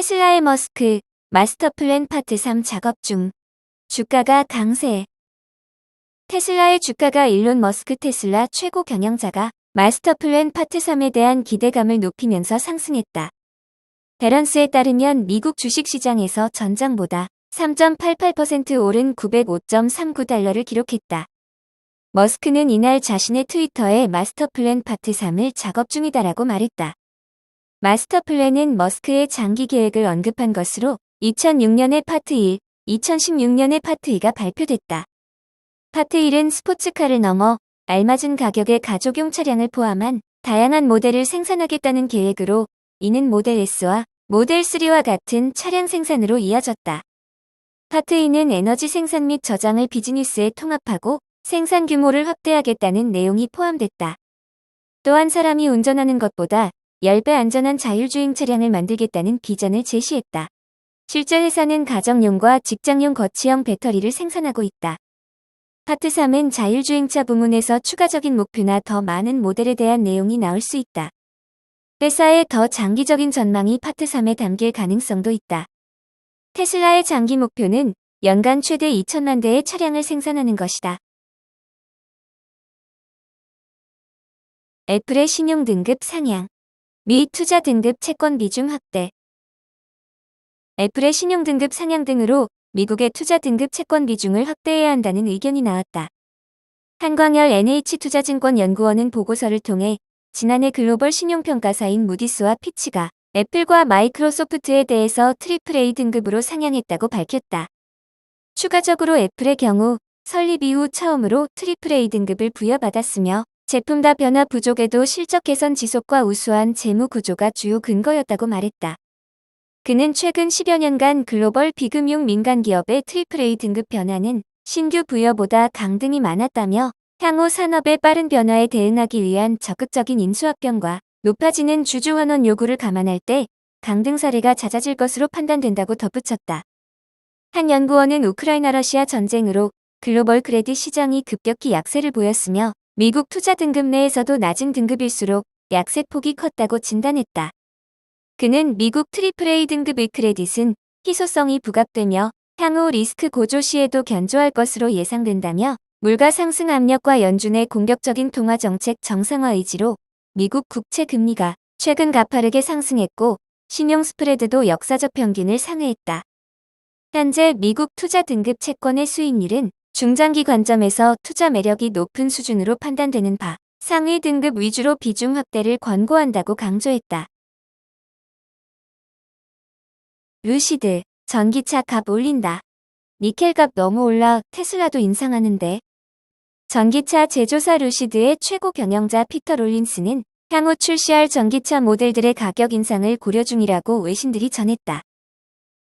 테슬라의 머스크, 마스터플랜 파트 3 작업 중. 주가가 강세. 테슬라의 주가가 일론 머스크 테슬라 최고 경영자가 마스터플랜 파트 3에 대한 기대감을 높이면서 상승했다. 베런스에 따르면 미국 주식시장에서 전장보다 3.88% 오른 905.39달러를 기록했다. 머스크는 이날 자신의 트위터에 마스터플랜 파트 3을 작업 중이다라고 말했다. 마스터플랜은 머스크의 장기 계획을 언급한 것으로 2006년에 파트 1, 2016년에 파트 2가 발표됐다. 파트 1은 스포츠카를 넘어 알맞은 가격의 가족용 차량을 포함한 다양한 모델을 생산하겠다는 계획으로 이는 모델 S와 모델 3와 같은 차량 생산으로 이어졌다. 파트 2는 에너지 생산 및 저장을 비즈니스에 통합하고 생산 규모를 확대하겠다는 내용이 포함됐다. 또한 사람이 운전하는 것보다 10배 안전한 자율주행 차량을 만들겠다는 비전을 제시했다. 실제 회사는 가정용과 직장용 거치형 배터리를 생산하고 있다. 파트 3은 자율주행차 부문에서 추가적인 목표나 더 많은 모델에 대한 내용이 나올 수 있다. 회사의 더 장기적인 전망이 파트 3에 담길 가능성도 있다. 테슬라의 장기 목표는 연간 최대 2천만 대의 차량을 생산하는 것이다. 애플의 신용 등급 상향. 미 투자 등급 채권 비중 확대. 애플의 신용 등급 상향 등으로 미국의 투자 등급 채권 비중을 확대해야 한다는 의견이 나왔다. 한광열 NH투자증권연구원은 보고서를 통해 지난해 글로벌 신용평가사인 무디스와 피치가 애플과 마이크로소프트에 대해서 AAA 등급으로 상향했다고 밝혔다. 추가적으로 애플의 경우 설립 이후 처음으로 AAA 등급을 부여받았으며 제품 다 변화 부족에도 실적 개선 지속과 우수한 재무 구조가 주요 근거였다고 말했다. 그는 최근 10여 년간 글로벌 비금융 민간 기업의 AAA 등급 변화는 신규 부여보다 강등이 많았다며 향후 산업의 빠른 변화에 대응하기 위한 적극적인 인수합병과 높아지는 주주 환원 요구를 감안할 때 강등 사례가 잦아질 것으로 판단된다고 덧붙였다. 한 연구원은 우크라이나 러시아 전쟁으로 글로벌 크레딧 시장이 급격히 약세를 보였으며 미국 투자 등급 내에서도 낮은 등급일수록 약세 폭이 컸다고 진단했다. 그는 미국 AAA 등급의 크레딧은 희소성이 부각되며 향후 리스크 고조 시에도 견조할 것으로 예상된다며 물가 상승 압력과 연준의 공격적인 통화 정책 정상화 의지로 미국 국채 금리가 최근 가파르게 상승했고 신용 스프레드도 역사적 평균을 상회했다. 현재 미국 투자 등급 채권의 수익률은 중장기 관점에서 투자 매력이 높은 수준으로 판단되는 바 상위 등급 위주로 비중 확대를 권고한다고 강조했다. 루시드, 전기차 값 올린다. 니켈 값 너무 올라 테슬라도 인상하는데. 전기차 제조사 루시드의 최고 경영자 피터 롤린스는 향후 출시할 전기차 모델들의 가격 인상을 고려 중이라고 외신들이 전했다.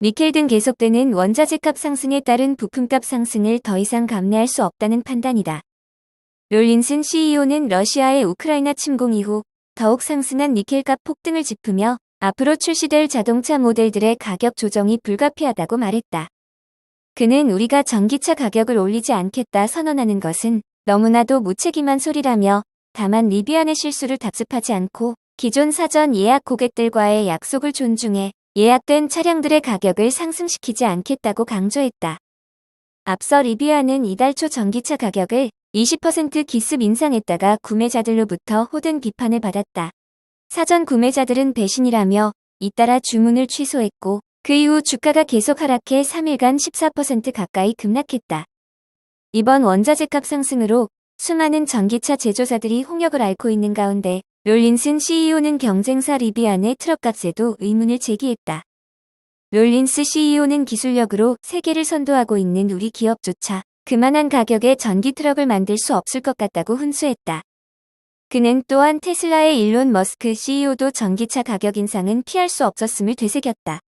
니켈 등 계속되는 원자재 값 상승에 따른 부품값 상승을 더 이상 감내할 수 없다는 판단이다. 롤린슨 CEO는 러시아의 우크라이나 침공 이후 더욱 상승한 니켈 값 폭등을 짚으며 앞으로 출시될 자동차 모델들의 가격 조정이 불가피하다고 말했다. 그는 우리가 전기차 가격을 올리지 않겠다 선언하는 것은 너무나도 무책임한 소리라며 다만 리비안의 실수를 답습하지 않고 기존 사전 예약 고객들과의 약속을 존중해 예약된 차량들의 가격을 상승시키지 않겠다고 강조했다. 앞서 리비안은 이달 초 전기차 가격을 20% 기습 인상했다가 구매자들로부터 호된 비판을 받았다. 사전 구매자들은 배신이라며 잇따라 주문을 취소했고 그 이후 주가가 계속 하락해 3일간 14% 가까이 급락했다. 이번 원자재값 상승으로 수많은 전기차 제조사들이 홍역을 앓고 있는 가운데 롤린슨 CEO는 경쟁사 리비안의 트럭값에도 의문을 제기했다. 롤린스 CEO는 기술력으로 세계를 선도하고 있는 우리 기업조차 그만한 가격의 전기 트럭을 만들 수 없을 것 같다고 훈수했다. 그는 또한 테슬라의 일론 머스크 CEO도 전기차 가격 인상은 피할 수 없었음을 되새겼다.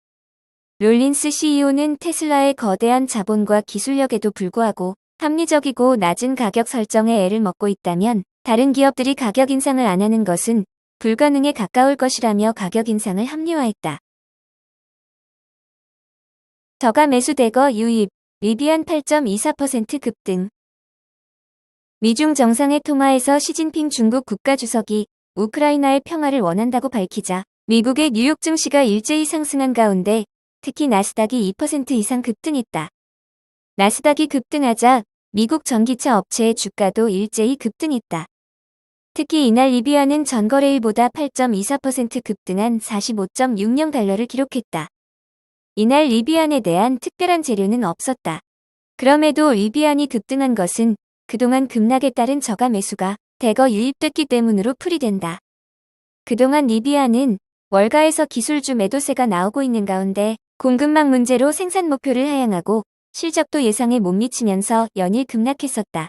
롤린스 CEO는 테슬라의 거대한 자본과 기술력에도 불구하고 합리적이고 낮은 가격 설정에 애를 먹고 있다면 다른 기업들이 가격 인상을 안 하는 것은 불가능에 가까울 것이라며 가격 인상을 합리화했다. 저가 매수 대거 유입, 리비안 8.24% 급등. 미중 정상회 통화에서 시진핑 중국 국가주석이 우크라이나의 평화를 원한다고 밝히자 미국의 뉴욕 증시가 일제히 상승한 가운데 특히 나스닥이 2% 이상 급등했다. 나스닥이 급등하자 미국 전기차 업체의 주가도 일제히 급등했다. 특히 이날 리비아는 전거래일보다 8.24% 급등한 45.60달러를 기록했다. 이날 리비안에 대한 특별한 재료는 없었다. 그럼에도 리비안이 급등한 것은 그동안 급락에 따른 저가 매수가 대거 유입됐기 때문으로 풀이된다. 그동안 리비안은 월가에서 기술주 매도세가 나오고 있는 가운데 공급망 문제로 생산 목표를 하향하고 실적도 예상에 못 미치면서 연일 급락했었다.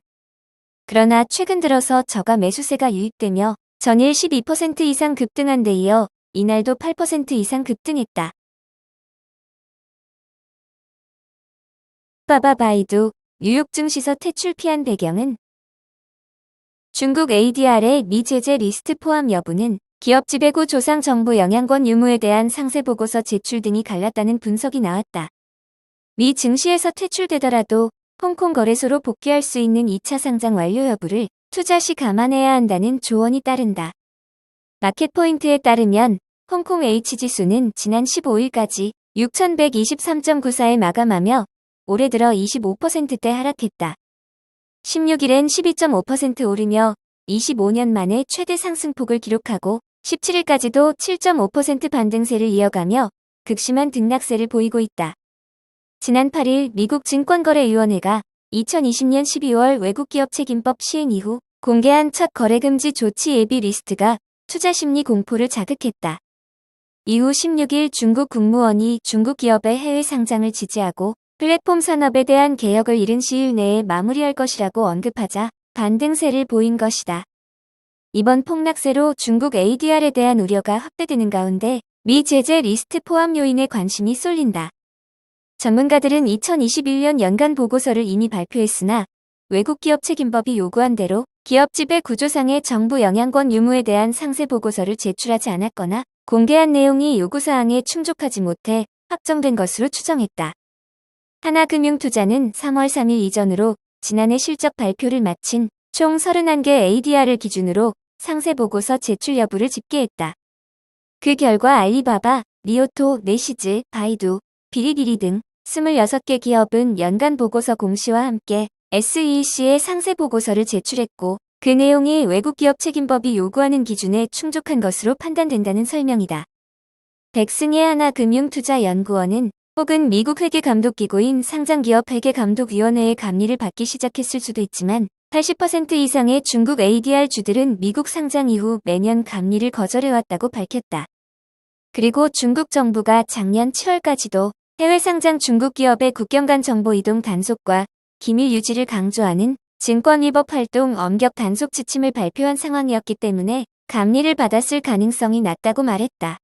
그러나 최근 들어서 저가 매수세가 유입되며 전일 12% 이상 급등한 데 이어 이날도 8% 이상 급등했다. 바바바이두 뉴욕 증시서 퇴출 피한 배경은 중국 ADR의 미 제재 리스트 포함 여부는 기업 지배구 조상 정부 영향권 유무에 대한 상세 보고서 제출 등이 갈랐다는 분석이 나왔다. 미 증시에서 퇴출되더라도 홍콩 거래소로 복귀할 수 있는 2차 상장 완료 여부를 투자 시 감안해야 한다는 조언이 따른다. 마켓포인트에 따르면 홍콩 H지수는 지난 15일까지 6123.94에 마감하며 올해 들어 25%대 하락했다. 16일엔 12.5% 오르며 25년 만에 최대 상승폭을 기록하고 17일까지도 7.5% 반등세를 이어가며 극심한 등락세를 보이고 있다. 지난 8일 미국 증권거래위원회가 2020년 12월 외국기업 책임법 시행 이후 공개한 첫 거래금지 조치 예비 리스트가 투자심리 공포를 자극했다. 이후 16일 중국 국무원이 중국 기업의 해외 상장을 지지하고 플랫폼 산업에 대한 개혁을 이른 시일 내에 마무리할 것이라고 언급하자 반등세를 보인 것이다. 이번 폭락세로 중국 ADR에 대한 우려가 확대되는 가운데 미 제재 리스트 포함 요인에 관심이 쏠린다. 전문가들은 2021년 연간 보고서를 이미 발표했으나 외국 기업 책임법이 요구한 대로 기업 지배 구조상의 정부 영향권 유무에 대한 상세 보고서를 제출하지 않았거나 공개한 내용이 요구사항에 충족하지 못해 확정된 것으로 추정했다. 하나금융투자는 3월 3일 이전으로 지난해 실적 발표를 마친 총 31개 ADR을 기준으로 상세 보고서 제출 여부를 집계했다. 그 결과 알리바바, 리오토, 네시즈, 바이두, 비리비리 등 26개 기업은 연간 보고서 공시와 함께 SEC의 상세 보고서를 제출했고 그 내용이 외국 기업 책임법이 요구하는 기준에 충족한 것으로 판단된다는 설명이다. 백승의 하나금융투자연구원은 혹은 미국 회계감독기구인 상장기업 회계감독위원회의 감리를 받기 시작했을 수도 있지만 80% 이상의 중국 ADR 주들은 미국 상장 이후 매년 감리를 거절해왔다고 밝혔다. 그리고 중국 정부가 작년 7월까지도 해외 상장 중국 기업의 국경 간 정보 이동 단속과 기밀 유지를 강조하는 증권위법 활동 엄격 단속 지침을 발표한 상황이었기 때문에 감리를 받았을 가능성이 낮다고 말했다.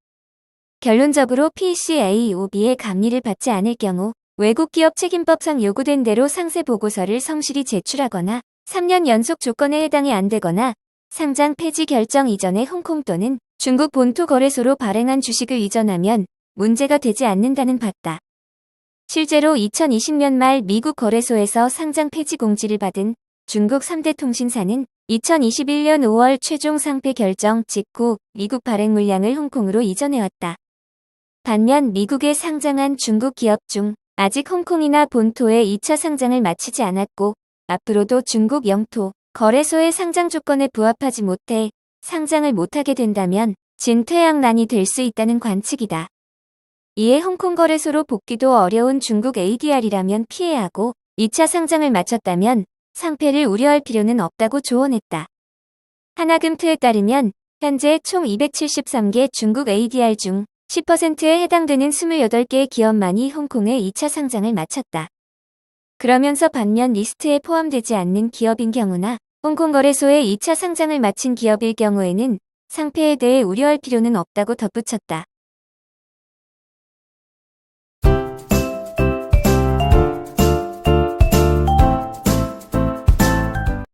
결론적으로 PCAOB의 감리를 받지 않을 경우 외국 기업 책임법상 요구된 대로 상세 보고서를 성실히 제출하거나 3년 연속 조건에 해당이 안 되거나 상장 폐지 결정 이전에 홍콩 또는 중국 본토 거래소로 발행한 주식을 이전하면 문제가 되지 않는다는 바다. 실제로 2020년 말 미국 거래소에서 상장 폐지 공지를 받은 중국 3대 통신사는 2021년 5월 최종 상폐 결정 직후 미국 발행 물량을 홍콩으로 이전해왔다. 반면 미국에 상장한 중국 기업 중 아직 홍콩이나 본토의 2차 상장을 마치지 않았고 앞으로도 중국 영토 거래소의 상장 조건에 부합하지 못해 상장을 못하게 된다면 진퇴양난이 될 수 있다는 관측이다. 이에 홍콩 거래소로 복귀도 어려운 중국 ADR이라면 피해야 하고 2차 상장을 마쳤다면 상폐를 우려할 필요는 없다고 조언했다. 하나금투에 따르면 현재 총 273개 중국 ADR 중 10%에 해당되는 28개의 기업만이 홍콩의 2차 상장을 마쳤다. 그러면서 반면 리스트에 포함되지 않는 기업인 경우나 홍콩 거래소의 2차 상장을 마친 기업일 경우에는 상폐에 대해 우려할 필요는 없다고 덧붙였다.